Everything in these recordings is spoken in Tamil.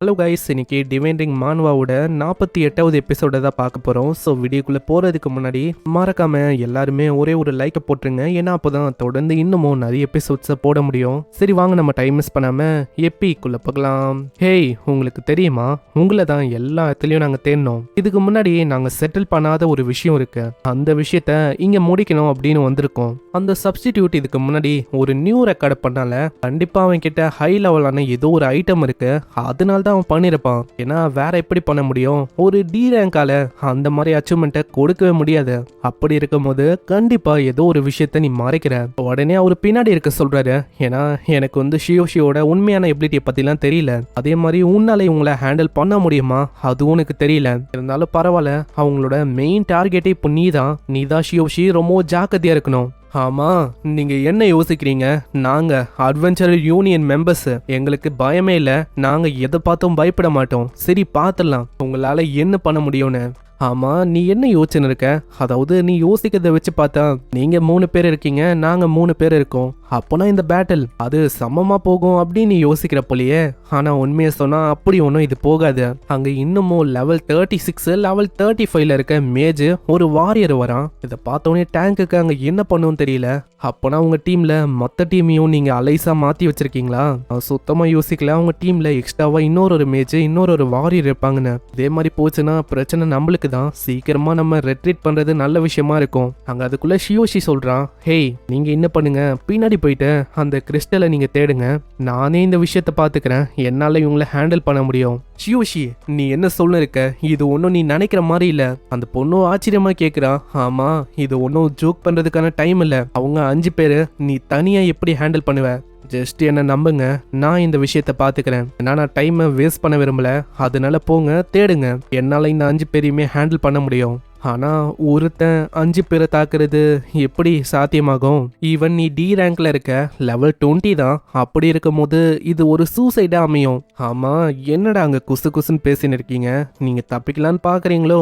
ஹலோ கைஸ், இன்னைக்கு டிவைனிங் மான்வாவோட 48வது எபிசோட தான் பார்க்க போகிறோம். ஸோ வீடியோக்குள்ளே போகிறதுக்கு முன்னாடி மறக்காம எல்லாருமே ஒரே ஒரு லைக்கை போட்டுருங்க. ஏன்னா அப்போ தான் தொடர்ந்து இன்னமும் நிறைய எபிசோட்ஸை போட முடியும். சரி வாங்க, நம்ம டைம் மிஸ் பண்ணாமல் எப்பிக்குள்ளே போகலாம். ஹேய், உங்களுக்கு தெரியுமா, உங்களை தான் எல்லா இடத்துலையும் நாங்கள் தேடினோம். இதுக்கு முன்னாடி நாங்கள் செட்டில் பண்ணாத ஒரு விஷயம் இருக்கு. அந்த விஷயத்த இங்கே முடிக்கணும் அப்படின்னு வந்திருக்கோம். அந்த சப்ஸ்டிடியூட் இதுக்கு முன்னாடி ஒரு நியூ ரெக்கார்டு பண்ணால கண்டிப்பாக அவன் கிட்ட ஹை லெவலான ஏதோ ஒரு ஐட்டம் இருக்கு. அதனால தான் அவன் பண்ணிருப்பான். ஏன்னா வேற எப்படி பண்ண முடியும்? ஒரு டி ரேங்கால அந்த மாதிரி அச்சீவ்மெண்ட்டை கொடுக்கவே முடியாது. அப்படி இருக்கும்போது கண்டிப்பா ஏதோ ஒரு விஷயத்த நீ மறைக்கிற. உடனே அவர் பின்னாடி இருக்க சொல்றாரு. ஏன்னா எனக்கு வந்து ஷியோஷியோட உண்மையான எபிலிட்டியை பத்திலாம் தெரியல. அதே மாதிரி உன்னால இவங்களை ஹேண்டில் பண்ண முடியுமா அதுவும் உனக்கு தெரியல. இருந்தாலும் பரவாயில்ல, அவங்களோட மெயின் டார்கெட்டே இப்போ நீதான் ஷியோஷி. ரொம்ப ஜாக்கிரதையா இருக்கணும். ஆமா, நீங்க என்ன யோசிக்கிறீங்க? நாங்க அட்வென்ச்சர் யூனியன் மெம்பர்ஸ். எங்களுக்கு பயமே இல்ல. நாங்க எதை பார்த்தும் பயப்பட மாட்டோம். சரி பார்த்துடலாம் உங்களால என்ன பண்ண முடியும்னு. ஆமா, நீ என்ன யோசனை இருக்க? அதாவது நீ யோசிக்கிறத வச்சு பார்த்தா நீங்க 3 பேர் இருக்கீங்க, நாங்க 3 பேர் இருக்கோம். அப்போனா இந்த பேட்டில் அது சமமா போகும் அப்படின்னு நீ யோசிக்கிற போலியே. ஆனா உண்மையை சொன்னா அப்படி ஒன்றும் இது போகாது. அங்க இன்னமும் லெவல் 36 லெவல் 35ல இருக்க மேஜ் ஒரு வாரியர் வரான். இதை பார்த்தோன்னே டேங்குக்கு அங்க என்ன பண்ணும் தெரியல. அப்போனா உங்க டீம்ல மொத்த டீமையும் நீங்க அலைஸா மாத்தி வச்சிருக்கீங்களா? சுத்தமா யோசிக்கல. அவங்க டீம்ல எக்ஸ்ட்ராவா இன்னொரு மேஜ் இன்னொரு வாரியர் இருப்பாங்கன்னு. இதே மாதிரி போச்சுன்னா பிரச்சனை நம்மளுக்கு தான். சீக்கிரமா நம்ம ரெட்ரீட் பண்றது நல்ல விஷயமா இருக்கும். அங்க அதுக்குள்ள ஷியோஷி சொல்றான், ஹேய் நீங்க என்ன பண்ணுங்க, பின்னாடி போயிட்டு அந்த கிறிஸ்டலை நீங்க தேடுங்க. நானே இந்த விஷயத்த பாத்துக்கிறேன். என்னால இவங்களை ஹேண்டில் பண்ண முடியும். ஷியோஷி, நீ என்ன சொல்ல இருக்க? இது ஒன்றும் நீ நினைக்கிற மாதிரி இல்ல. அந்த பொண்ணும் ஆச்சரியமா கேக்குறா. ஆமா, இது ஒன்றும் ஜோக் பண்றதுக்கான டைம் இல்ல. அவங்க 5 பேரு, நீ தனியா எப்படி ஹேண்டில் பண்ணுவ? ஜஸ்ட் என்ன நம்புங்க, நான் இந்த விஷயத்த பாத்துக்கிறேன். ஏன்னா நான் டைமை வேஸ்ட் பண்ண விரும்பல. அதனால போங்க, தேடுங்க. என்னால இந்த 5 பேரையுமே ஹேண்டில் பண்ண முடியும். ஆனா ஒருத்தன் 5 பேரை தாக்குறது எப்படி சாத்தியமாகும்? ஈவன் நீ டி ரேங்க்ல இருக்க, லெவல் 20 தான். அப்படி இருக்கும் போது இது ஒரு சூசைடா அமையும். ஆமா, என்னடா அங்க குசு குசுன்னு பேசின்னு இருக்கீங்க? நீங்க தப்பிக்கலான்னு பாக்குறீங்களோ?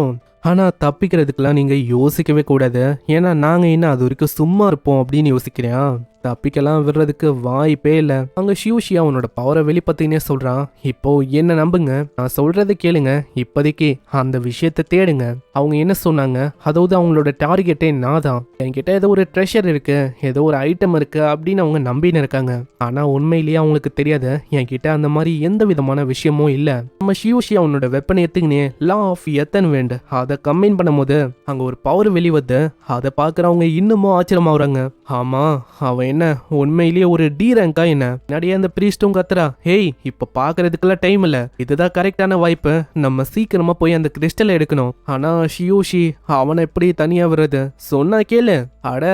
ஆனா தப்பிக்கிறதுக்கெல்லாம் நீங்க யோசிக்கவே கூடாது. ஏன்னா நாங்க என்ன அது வரைக்கும் சும்மா இருப்போம் அப்படின்னு யோசிக்கிறேன். தப்பிக்கலாம் விடுறதுக்கு வாய்ப்பே இல்லை. அங்க ஷியூஷியா அவனோட பவரை வெளிப்பத்தினே சொல்றான். இப்போ என்ன நம்புங்க, நான் சொல்றதை கேளுங்க. இப்போதைக்கு அந்த விஷயத்தை தேடுங்க. அவங்க என்ன சொன்னாங்க, அதாவது அவங்களோட டார்கெட்டே நான் தான். என்கிட்ட ஏதோ ஒரு ட்ரெஷர் இருக்கு, ஏதோ ஒரு ஐட்டம் இருக்கு அப்படின்னு அவங்க நம்பின்னு இருக்காங்க. ஆனா உண்மையிலேயே அவங்களுக்கு தெரியாது என்கிட்ட அந்த மாதிரி எந்த விதமான விஷயமும் இல்ல. நம்ம ஷியூஷி அவனோட வெப்பனை எடுத்துக்கினே லா ஆஃப் எத்தன் வேண்ட் அதை கம்பைன் பண்ணும் போது அங்க ஒரு பவர் வெளிவந்து அதை பாக்குறவங்க இன்னமும் ஆச்சரியமாகறாங்க. ஆமா, அவன் என்ன உண்மையிலேயே ஒரு டி ரேங்கா? என்ன நிறைய அந்த பிரீஸ்டும் கத்துறா. ஹேய், இப்ப பாக்குறதுக்கெல்லாம் டைம் இல்ல. இதுதான் கரெக்டான வாய்ப்பு. நம்ம சீக்கிரமா போய் அந்த கிறிஸ்டலை எடுக்கணும். ஆனா ஷியோஷி அவனை எப்படி தனியா வர்றது? சொன்னா கேளு. அட,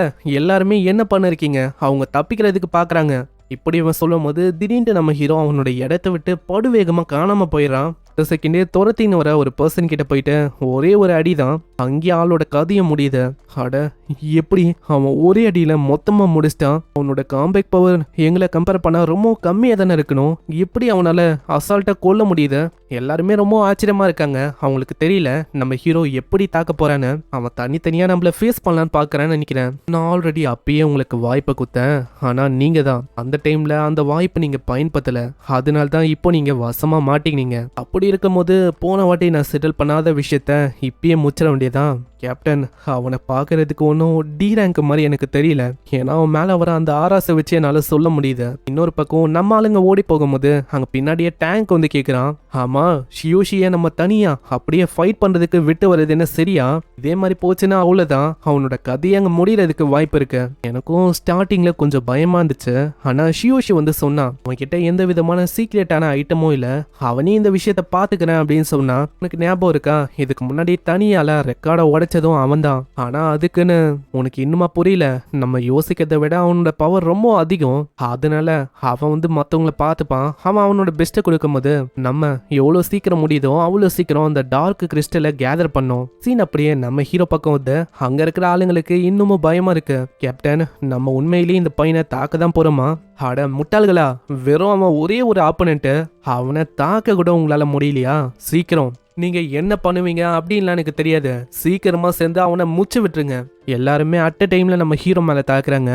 எல்லாருமே என்ன பண்ணிருக்கீங்க? அவங்க தப்பிக்கிறதுக்கு பாக்குறாங்க. இப்படி அவன் சொல்லும் போது திடீர்னு நம்ம ஹீரோ அவனோட இடத்த விட்டு படுவேகமா காணாம போயிடறான். செகண்டே துரத்தின்னு வர ஒரு பர்சன் கிட்ட போயிட்டு ஒரே ஒரு அடிதான் அங்கேயே ஆளோட கதையை முடியுது. அட, எப்படி அவன் ஒரே அடியில மொத்தமா முடிச்சிட்டான்? அவனோட காம்பேக் பவர் எங்களை கம்பேர் பண்ணா ரொம்ப கம்மியா தானே இருக்கணும். எப்படி அவனால அசால்ட்டா கொல்ல முடியுது? எல்லாருமே ரொம்ப ஆச்சரியமா இருக்காங்க. அவங்களுக்கு தெரியல நம்ம ஹீரோ எப்படி தாக்க போறான்னு. அவன் தனித்தனியா நம்மள ஃபேஸ் பண்ணலான்னு பாக்குறான்னு நினைக்கிறேன். நான் ஆல்ரெடி அப்பயே உங்களுக்கு வாய்ப்பை கொடுத்தேன். ஆனா நீங்க தான் அந்த டைம்ல அந்த வாய்ப்பை நீங்க பயன்படுத்தல. அதனால தான் இப்போ நீங்க வசமா மாட்டீங்க. அப்படி இருக்கும்போது போன வாட்டி நான் செட்டில் பண்ணாத விஷயத்த இப்பயே முச்சிட வேண்டியதான். கேப்டன், அவனை பார்க்கறதுக்கு ஒன்றும் டி ரேங்க் மாதிரி எனக்கு தெரியல. ஏன்னா அவன் மேலே வர அந்த ஆராசை வச்சு என்னால் சொல்ல முடியுது. இன்னொரு பக்கம் நம்ம ஆளுங்க ஓடி போகும்போது அங்கே பின்னாடியே டேங்க் வந்து கேட்குறான். ஆமா, ஷியோஷியை நம்ம தனியா அப்படியே ஃபைட் பண்ணுறதுக்கு விட்டு வர்றது என்ன சரியா? இதே மாதிரி போச்சுன்னா அவ்வளோதான், அவனோட கதையை அங்கே முடியறதுக்கு வாய்ப்பு இருக்கு. எனக்கும் ஸ்டார்டிங்கில் கொஞ்சம் பயமா இருந்துச்சு. ஆனால் ஷியோஷி வந்து சொன்னான் அவன்கிட்ட எந்த விதமான சீக்ரெட்டான ஐட்டமும் இல்லை, அவனே இந்த விஷயத்த பார்த்துக்கிறேன் அப்படின்னு சொன்னா. உனக்கு ஞாபகம் இருக்கா, இதுக்கு முன்னாடி தனியால ரெக்கார்டை உடச்சதும் அவன்தான். ஆனா அதுக்குன்னு உனக்கு இன்னுமா புரியல? நம்ம யோசிக்கிறத விட அவனோட பவர் ரொம்ப அதிகம். அதனால அவன் வந்து மற்றவங்களை பார்த்துப்பான். அவன் அவனோட பெஸ்ட்டை கொடுக்கும் போது நம்ம எவ்வளவு சீக்கிரம் முடியுதோ அவ்வளவு சீக்கிரம் அந்த டார்க் கிறிஸ்டலை கேதர் பண்ணோம். சீன் அப்படியே நம்ம ஹீரோ பக்கம் வந்து அங்க இருக்கிற ஆளுங்களுக்கு இன்னமும் பயமா இருக்கு. கேப்டன், நம்ம உண்மையிலேயே இந்த பையனை தாக்க தான் போறோமா? அட முட்டாள்களா, வெறும் அவன் ஒரே ஒரு ஆப்பனண்ட், அவனை தாக்க கூட உங்களால முடியலையா? சீக்கிரம் நீங்க என்ன பண்ணுவீங்க அப்படின்லாம் எனக்கு தெரியாது. சீக்கிரமா சேர்ந்து அவனை முச்சு விட்டுருங்க. எல்லாருமே அட் டைம்ல நம்ம ஹீரோ மேல தாக்குறாங்க.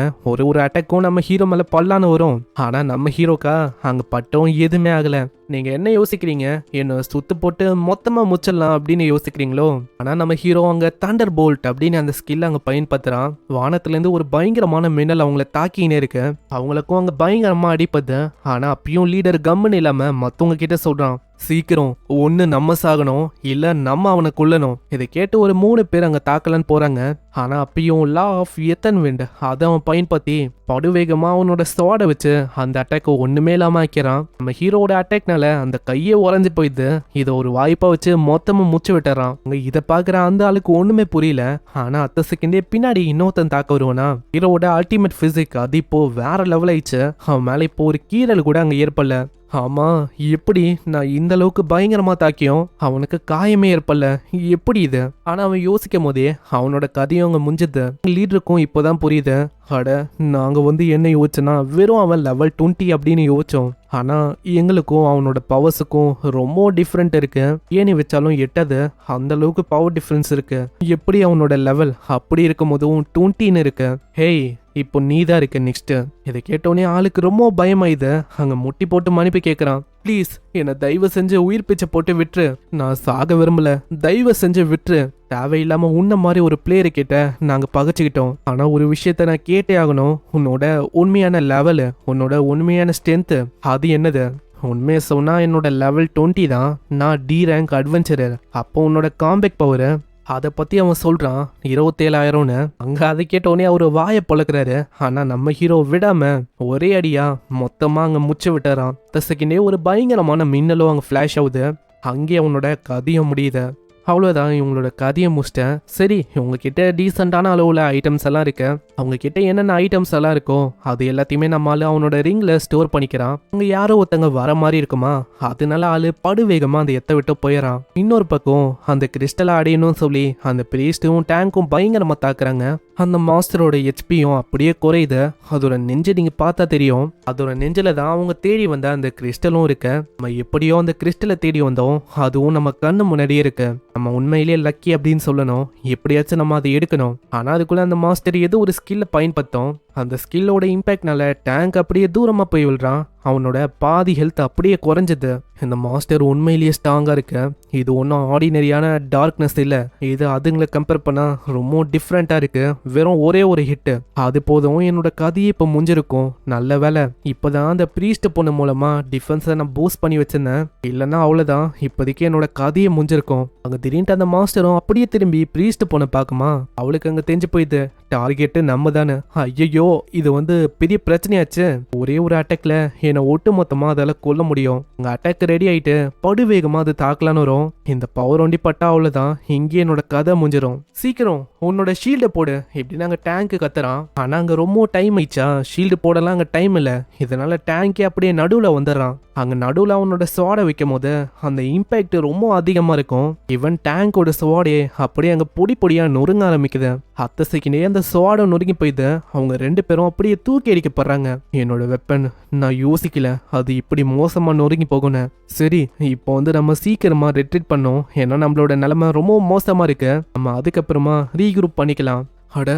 ஒரு அட்டாக்கும் நம்ம ஹீரோ மேல பல்லான்னு வரும். ஆனா நம்ம ஹீரோக்கா அங்க பட்டும் எதுவுமே ஆகல. நீங்க என்ன யோசிக்கிறீங்க? என்ன சுத்து போட்டு மொத்தமா முச்சிடலாம் அப்படின்னு யோசிக்கிறீங்களோ? ஆனா நம்ம ஹீரோ அங்க தண்டர் போல்ட் அப்படின்னு அந்த ஸ்கில் அங்க பயன்படுத்துறான். வானத்துல இருந்து ஒரு பயங்கரமான மின்னல் அவங்கள தாக்கினே இருக்கு. அவங்களுக்கும் அங்க பயங்கரமா அடிப்பது. ஆனா அப்பயும் லீடர் கம்முன்னு இல்லாம மத்தவங்க கிட்ட சொல்றான், சீக்கிரம் ஒன்னு நம்ம சாகணும் இல்ல நம்ம அவனை கொல்லணும். இதை கேட்டு ஒரு 3 பேர் அங்க தாக்கலன்னு போறாங்க. ஆனா அப்பயும் லா ஆஃப் எத்தன் விண்ட் அதை அவன் பயன்படுத்தி படுவேகமா அவனோட ஸ்வாடை வச்சு அந்த அட்டாக்கை ஒண்ணுமே இல்லாம ஆக்கிறான். நம்ம ஹீரோட அட்டாக்னால அந்த கையே உறைஞ்சு போயிடுது. இதை ஒரு வாய்ப்பா வச்சு மொத்தமா முச்சு விட்டுறான். அங்க இதை பாக்குற அந்த ஆளுக்கு ஒண்ணுமே புரியல. ஆனா அத்த செகண்டே பின்னாடி இன்னொருத்தன் தாக்க வருவானா. ஹீரோட அல்டிமேட் பிசிக் அது இப்போ வேற லெவல் ஆயிடுச்சு. அவன் மேல இப்போ ஒரு கீறல் கூட அங்க ஏற்படல. ஆமா, எப்படி நான் இந்த அளவுக்கு பயங்கரமா தாக்கியும் அவனுக்கு காயமே ஏற்படல, எப்படி இது? ஆனா அவன் யோசிக்கும் போதே அவனோட கதையும் அங்க முடிஞ்சது. லீடருக்கும் இப்போதான் புரியுது. அட, நாங்க என்ன யோசிச்சோன்னா வெறும் அவன் லெவல் 20 அப்படின்னு யோசிச்சோம். ஆனா எங்களுக்கும் அவனோட பவர்ஸுக்கும் ரொம்ப டிஃப்ரெண்ட் இருக்கு. ஏனி வச்சாலும் எட்டது அந்த அளவுக்கு பவர் டிஃப்ரென்ஸ் இருக்கு. எப்படி அவனோட லெவல் அப்படி இருக்கும் போதும் 20ன்னு இருக்கு. ஹேய், இப்போ நீ தான் இருக்க நெக்ஸ்ட். இதை கேட்டோடனே ஆளுக்கு ரொம்ப பயமாயுது. அங்க முட்டி போட்டு மன்னிப்பு கேட்கறான். ப்ளீஸ் என்னை தயவு செஞ்சு உயிர் பிச்சை போட்டு விட்டுரு. நான் சாக விரும்பல, தயவு செஞ்சு விட்டுரு. தேவையில்லாம உன்ன மாதிரி ஒரு பிளேயரை கிட்ட நாங்க பகைச்சுக்கிட்டோம். ஆனா ஒரு விஷயத்த நான் கேட்டே ஆகணும். உன்னோட உண்மையான லெவலு, உன்னோட உண்மையான ஸ்ட்ரென்த்து அது என்னது? உண்மையை சொன்னா என்னோட லெவல் 20 தான். நான் டி ரேங்க் அட்வென்ச்சரர். அப்போ உன்னோட காம்பேக்ட் பவர் அதை பத்தி அவன் சொல்றான் 27,000ன்னு. அங்க அதை கேட்டோடனே அவரு வாயை பொழக்கிறாரு. ஆனா நம்ம ஹீரோ விடாம ஒரே அடியா மொத்தமா அங்க முச்சு விட்டுறான். செகண்டே ஒரு பயங்கரமான மின்னலும் அங்க ஃபிளாஷ் ஆகுது. அங்கே அவனோட கதையும் முடியுது. அவ்வளோதான், இவங்களோட கதையை முடிச்சிட்டேன். சரி, உங்ககிட்ட டீசெண்டான அளவில் ஐட்டம்ஸ் எல்லாம் இருக்கு. அவங்க கிட்ட என்னென்ன ஐட்டம்ஸ் எல்லாம் இருக்கோ அது எல்லாத்தையுமே நம்மளால அவனோட ரிங்ல ஸ்டோர் பண்ணிக்கிறான். அங்க யாரோ ஒருத்தங்க வர மாதிரி இருக்குமா, அதனால ஆளு படுவேகமா அந்த எத்தை விட்டு போயிடறான். இன்னொரு பக்கம் அந்த கிறிஸ்டலை அடையணும்னு சொல்லி அந்த பிரீஸ்டும் டேங்கும் பயங்கரமா தாக்குறாங்க. அந்த மாஸ்டரோட ஹெச்பியும் அப்படியே குறையுது. அதோட நெஞ்சு நீங்க பார்த்தா தெரியும். அதோட நெஞ்சில தான் அவங்க தேடி வந்த அந்த கிறிஸ்டலும் இருக்கு. நம்ம எப்படியோ அந்த கிறிஸ்டலை தேடி வந்தோம், அதுவும் நம்ம கண்ணு முன்னாடியே இருக்கு. நம்ம உண்மையிலேயே லக்கி அப்படின்னு சொல்லணும். எப்படியாச்சும் நம்ம அதை எடுக்கணும். ஆனா அதுக்குள்ள அந்த மாஸ்டர் ஏதோ ஒரு ஸ்கில்ல பயன்படுத்தும். அந்த ஸ்கில்லோட இம்பாக்ட்னால டேங்க் அப்படியே தூரமா போய் விழுறான். அவனோட பாதி ஹெல்த் அப்படியே குறைஞ்சது. இந்த மாஸ்டர் உண்மையிலேயே ஸ்ட்ராங்கா இருக்கு. இது ஒன்றும் ஆர்டினரியான டார்க்னஸ் இல்லை. இது அதுங்களை கம்பேர் பண்ணா ரொம்ப டிஃப்ரெண்டா இருக்கு. வெறும் ஒரே ஒரு ஹிட் அது போதும் என்னோட கதையை இப்போ முடிஞ்சிருக்கும். நல்ல வேலை இப்போதான் அந்த ப்ரீஸ்ட் பொண்ணு மூலமா டிஃபென்ஸை நான் பூஸ்ட் பண்ணி வச்சிருந்தேன். இல்லைன்னா அவ்வளோதான், இப்போதைக்கு என்னோட கதையை முடிஞ்சிருக்கும். அங்க திடீர்னு அந்த மாஸ்டரும் அப்படியே திரும்பி ப்ரீஸ்ட் பொண்ணை பார்க்குமா. அவளுக்கு அங்க தெரிஞ்சு போயிடுது டார்கெட்டு நம்ம தானே. ஐயோ, இது பெரிய பிரச்சனையாச்சு. ஒரே ஒரு அட்டாக்ல என்னை ஒட்டு மொத்தமா அதால கொல்ல முடியும். அங்க அட்டாக் ரெடி ஆயிட்டு படுவேகமா அது தாக்கலான்னு வரும். இந்த பவர் ஒண்டி பட்டா அவ்வளவுதான், இங்கே என்னோட கதை முடிஞ்சிடும். சீக்கிரம் உன்னோட ஷீல்டை போடு இப்படின்னு அங்க டேங்க் கத்துறான். ஆனா அங்க ரொம்ப டைம் ஆயிடுச்சா, ஷீல்டு போடலாம் அங்க டைம் இல்ல. இதனால டேங்கே அப்படியே நடுவுல வந்துடுறான். அங்க நடுவுல அவனோட ஸ்வாடை வைக்கும் போது அந்த இம்பாக்ட் ரொம்ப அதிகமா இருக்கும். ஈவன் டேங்கோட ஸ்வாடே அப்படியே அங்க பொடி பொடியா நொறுங்க ஆரம்பிக்குது. அத்த செகண்டே அந்த ஸ்வாடை நொறுங்கி போயிது. அவங்க 2 பேரும் அப்படியே தூக்கி அடிக்கப்படுறாங்க. என்னோட வெப்பன் நான் யோசிக்கல அது இப்படி மோசமா நொறுங்கி போகணும். சரி, இப்போ நம்ம சீக்கிரமா ரெட்ரீட் பண்ணோம். ஏன்னா நம்மளோட நிலைமை ரொம்ப மோசமா இருக்கு. நம்ம அதுக்கப்புறமா ரீக்ரூப் பண்ணிக்கலாம். அட,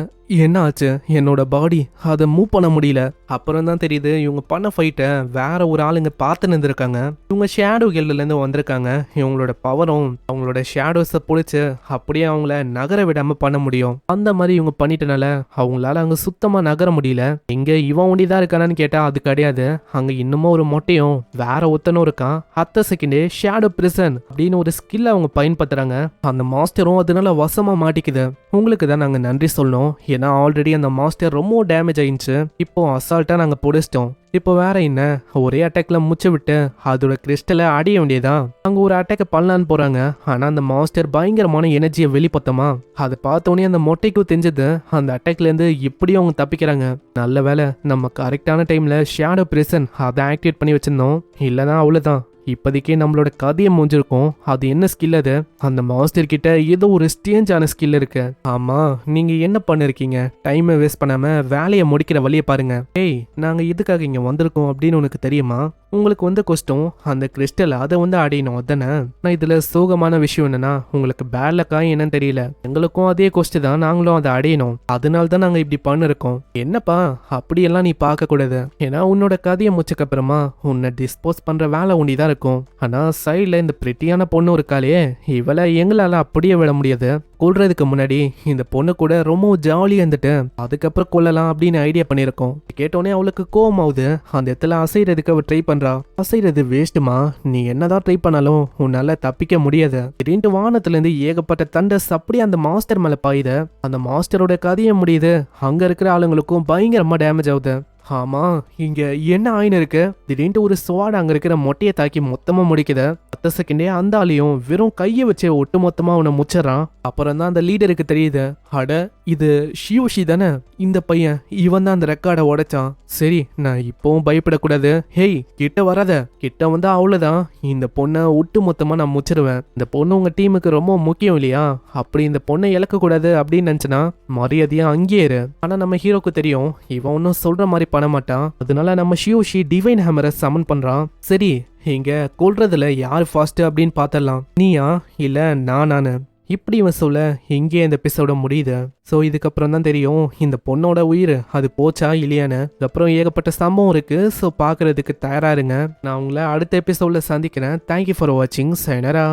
என்ன ஆச்சு? என்னோட பாடி அதை மூவ் பண்ண முடியல. அப்புறம் தான் தெரியுது இவங்க பண்ண ஃபைட்டை வேற ஒரு ஆளுங்க பார்த்து நின்றுருக்காங்க. இவங்க ஷேடோ கில்ட்லேருந்து வந்திருக்காங்க. இவங்களோட பவரும் அவங்களோட ஷேடோஸை பிடிச்சி அப்படியே அவங்கள நகர விடாம பண்ண முடியும். அந்த மாதிரி இவங்க பண்ணிட்டனால அவங்களால அங்கே சுத்தமாக நகர முடியல. இங்கே இவன் ஒண்டிதான் இருக்கானான்னு கேட்டால் அது கிடையாது. அங்கே இன்னமும் ஒரு மொட்டையும் வேற ஒத்தனும் இருக்கான். அத்த செகண்டே ஷேடோ பிரிசன் அப்படின்னு ஒரு ஸ்கில் அவங்க பயன்படுத்துறாங்க. அந்த மாஸ்டரும் அதனால வசமா மாட்டிக்குது. உங்களுக்கு தான் நாங்கள் நன்றி சொல்லணும். ஏன்னா ஆல்ரெடி அந்த மாஸ்டர் ரொம்ப டேமேஜ் ஆயிடுச்சு. இப்போ அசால்ட்டா நாங்க புடிச்சிட்டோம். இப்போ வேற என்ன, ஒரே அட்டாக்ல முச்சு விட்டு அதோட கிறிஸ்டலை அடைய வேண்டியதான். அங்க ஒரு அட்டாக்க பண்ணலான்னு போறாங்க. ஆனா அந்த மாஸ்டர் பயங்கரமான எனர்ஜியை வெளிப்பத்தமா. அதை பார்த்தோன்னே அந்த மொட்டைக்கும் தெரிஞ்சது. அந்த அட்டாக்ல இருந்து எப்படியும் அவங்க தப்பிக்கிறாங்க. நல்ல வேலை நம்ம கரெக்டான டைம்ல ஷேடோ பிரிசன் அதை ஆக்டிவேட் பண்ணி வச்சிருந்தோம். இல்லைன்னா அவ்வளவுதான், இப்போதைக்கே நம்மளோட கதையை முடிஞ்சிருக்கும். அது என்ன ஸ்கில் அது? அந்த மாஸ்டர் கிட்ட ஏதோ ஒரு ஸ்டேஞ்சான ஸ்கில் இருக்கு. ஆமா, நீங்க என்ன பண்ணிருக்கீங்க? டைமை வேஸ்ட் பண்ணாம வேலையை முடிக்கிற வழியை பாருங்க. ஏய், நாங்க இதுக்காக இங்க வந்திருக்கோம் அப்படின்னு உனக்கு தெரியுமா? உங்களுக்கு வந்து கஷ்டம் அந்த கிறிஸ்டல் அதை வந்து அடையணும் அதானே. நான் இதுல சோகமான விஷயம் என்னன்னா உங்களுக்கு பேட் லக்கா என்னன்னு தெரியல, எங்களுக்கும் அதே கொஸ்ட் தான், நாங்களும் அதை அடையணும், அதனால தான் நாங்க இப்படி பண்ணிருக்கோம். என்னப்பா அப்படியெல்லாம் நீ பார்க்க கூடாது, ஏன்னா உன்னோட கதையை முடிச்சக்கு அப்புறமா உன்னை டிஸ்போஸ் பண்ற வேலை ஒண்டிதான் இருக்கும். ஆனா சைட்ல இந்த பிரிட்டியான பொண்ணு இருக்காளே, இவளை எங்களால அப்படியே விட முடியாது. கொல்றதுக்கு முன்னாடி இந்த பொண்ணு கூட ரொம்ப ஜாலியா இருந்துட்டு அதுக்கப்புறம் கொல்லலாம் அப்படின்னு ஐடியா பண்ணிருக்கோம். கேட்டோடனே அவளுக்கு கோவம் ஆகுது. அந்த இடத்துல அசைறதுக்கு அவ ட்ரை பண்றா. அசைறது வேஸ்ட்டுமா, நீ என்னதான் ட்ரை பண்ணாலும் உன்னால தப்பிக்க முடியாது. திடீர்னு வானத்துல இருந்து ஏகப்பட்ட தண்டஸ் அப்படியே அந்த மாஸ்டர் மேல பாயுது. அந்த மாஸ்டரோட கதையை முடியுது. அங்க இருக்கிற ஆளுங்களுக்கும் பயங்கரமா டேமேஜ் ஆகுது. ஆமா, இங்க என்ன ஆயின்னு இருக்கு, திடீர்னு ஒரு ஸ்வாட் அங்க இருக்கிற மொட்டையை தாக்கி மொத்தமா முடிக்குது. 10 செகண்டே அந்த ஆளையும் வெறும் கையை வச்சு ஒட்டு மொத்தமா அவனை முச்சிடறான். அப்புறம் தான் அந்த லீடருக்கு தெரியுது, அட இது ஷியோஷி தானே, இந்த பையன், இவன் தான் அந்த ரெக்கார்டை உடைச்சான். சரி, நான் இப்பவும் பயப்படக்கூடாது. ஹேய், கிட்ட வராத, கிட்ட வந்தா அவ்வளவுதான், இந்த பொண்ணை ஒட்டு மொத்தமா நான் முச்சிருவேன். இந்த பொண்ணு உங்க டீமுக்கு ரொம்ப முக்கியம் இல்லையா, அப்படி இந்த பொண்ணை இழக்க கூடாது அப்படின்னு நினைச்சனா மரியாதையா அங்கேயே இரு. ஆனா நம்ம ஹீரோக்கு தெரியும் இவன் ஒன்னும் சொல்ற மாதிரி பண்ண மாட்டான். அதனால நம்ம ஷியோஷி டிவைன் ஹேமரை சமன் பண்றான். சரி, இங்க கொல்றதுல யார் ஃபாஸ்ட் அப்படின்னு பார்த்தலாம், நீயா இல்ல நானு இப்படி இவன் சொல்ல இங்கே இந்த எபிசோட முடியுது. ஸோ இதுக்கப்புறம் தான் தெரியும் இந்த பொண்ணோட உயிர் அது போச்சா இல்லையான்னு. அதுக்கப்புறம் ஏகப்பட்ட சம்பவம் இருக்கு. ஸோ பார்க்கறதுக்கு தயாரா இருங்க. நான் உங்களை அடுத்த எபிசோட்ல சந்திக்கிறேன். தேங்க்யூ ஃபார் வாட்சிங். சைனரா.